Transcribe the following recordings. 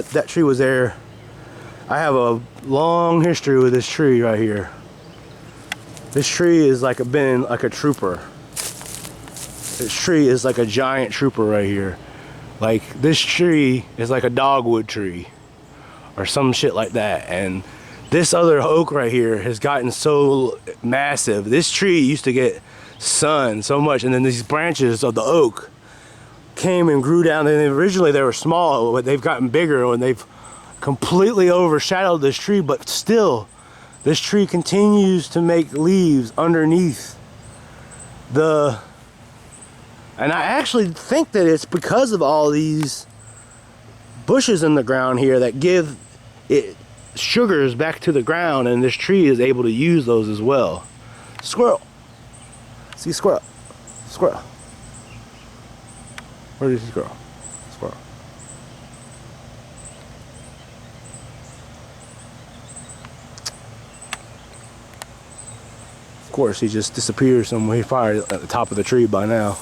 That tree was there. I have a long history with this tree right here. This tree is like been like a trooper. This tree is like a giant trooper right here. Like this tree is like a dogwood tree or some shit like that. And this other oak right here has gotten so massive. This tree used to get sun so much, and then these branches of the oak came and grew down. And originally they were small, but they've gotten bigger and they've completely overshadowed this tree. But still, this tree continues to make leaves underneath the... And I actually think that it's because of all these bushes in the ground here that give it sugars back to the ground, and this tree is able to use those as well. Squirrel. See squirrel. Squirrel. Where is the squirrel? Squirrel. Of course, he just disappeared somewhere. He probably at the top of the tree by now.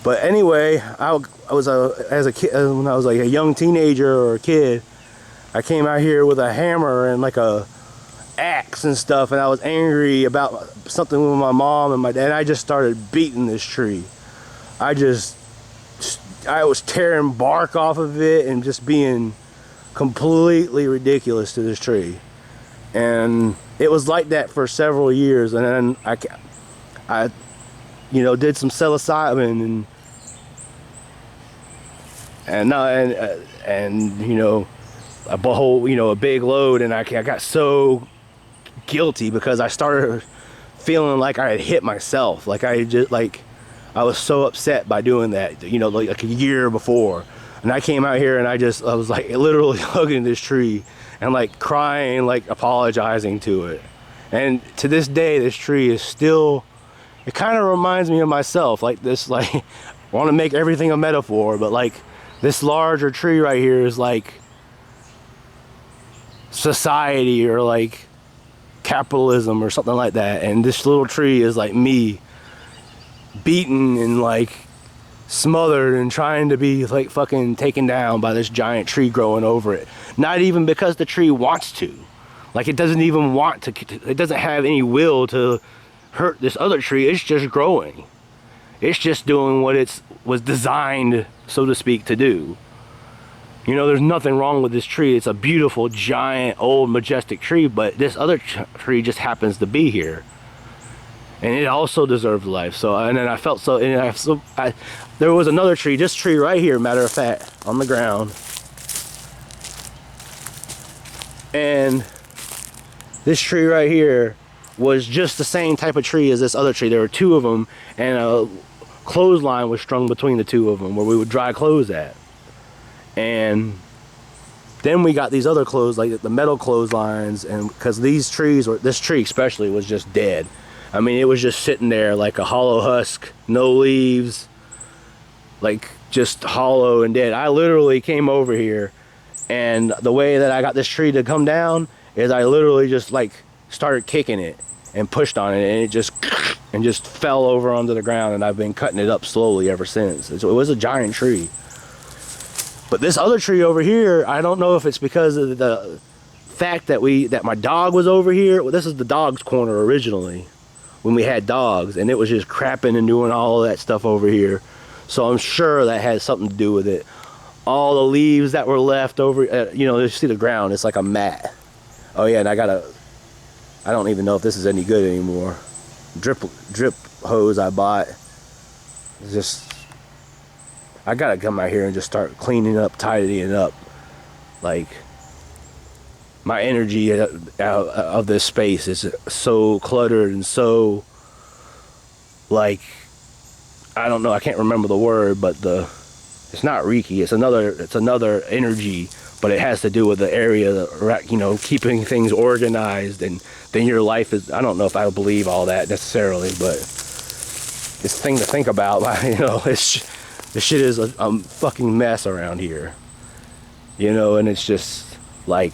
But anyway, I was as a kid, when I was like a young teenager or a kid, I came out here with a hammer and like a axe and stuff, and I was angry about something with my mom and my dad. And I just started beating this tree. I was tearing bark off of it and just being completely ridiculous to this tree. And it was like that for several years, and then I you know, did some psilocybin and you know, a big load, and I got so guilty because I started feeling like I had hit myself. Like I was so upset by doing that, you know, like a year before. And I came out here and I was like literally hugging this tree and like crying, like apologizing to it. And to this day, this tree is still, it kind of reminds me of myself. Like this, like, I want to make everything a metaphor, but like this larger tree right here is like society or like capitalism or something like that. And this little tree is like me, beaten and like smothered and trying to be like fucking taken down by this giant tree growing over it. Not even because the tree wants to. Like it doesn't even want to, it doesn't have any will to hurt this other tree. It's just growing. It's just doing what it was designed, so to speak, to do. You know, there's nothing wrong with this tree. It's a beautiful, giant, old, majestic tree, but this other tree just happens to be here. And it also deserves life. So, and then I felt so, and there was another tree, this tree right here, matter of fact, on the ground. And this tree right here was just the same type of tree as this other tree. There were two of them, and a clothesline was strung between the two of them where we would dry clothes at. And then we got these other clothes, like the metal clotheslines, and because these trees, or this tree especially, was just dead. I mean, it was just sitting there like a hollow husk, no leaves, like just hollow and dead. I literally came over here, and the way that I got this tree to come down is I literally just like started kicking it and pushed on it, and it just fell over onto the ground, and I've been cutting it up slowly ever since. So it was a giant tree. But this other tree over here, I don't know if it's because of the fact that my dog was over here. Well, this is the dog's corner originally, when we had dogs, and it was just crapping and doing all of that stuff over here. So I'm sure that has something to do with it. All the leaves that were left over, you know, you see the ground, it's like a mat. Oh yeah, and I don't even know if this is any good anymore. Drip hose I bought. I gotta come out here and just start cleaning up, tidying up. Like, my energy out of this space is so cluttered and so, like, I don't know, I can't remember the word, but it's not Reiki, it's another energy, but it has to do with the area, you know, keeping things organized, and then your life is, I don't know if I believe all that necessarily, but it's a thing to think about. You know, this shit is a fucking mess around here, you know, and it's just like,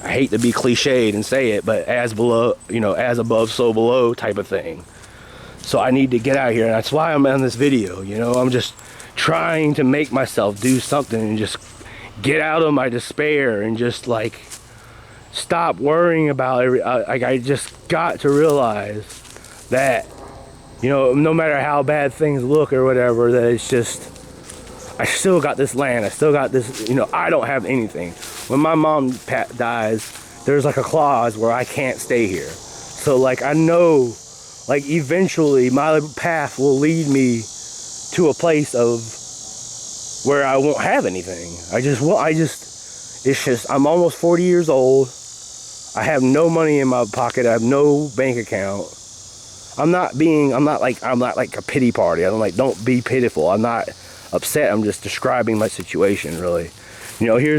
I hate to be cliched and say it, but as below, you know, as above, so below type of thing. So I need to get out here, and that's why I'm on this video, you know. I'm just trying to make myself do something and just get out of my despair and just like stop worrying about I just got to realize that, you know, no matter how bad things look or whatever, that it's just, I still got this land, I still got this, you know, I don't have anything. When my mom dies, there's like a clause where I can't stay here. So like I know, like eventually my path will lead me to a place of where I won't have anything. It's just, I'm almost 40 years old. I have no money in my pocket. I have no bank account. I'm not like a pity party. Don't be pitiful. I'm not upset. I'm just describing my situation, really. You know, here's my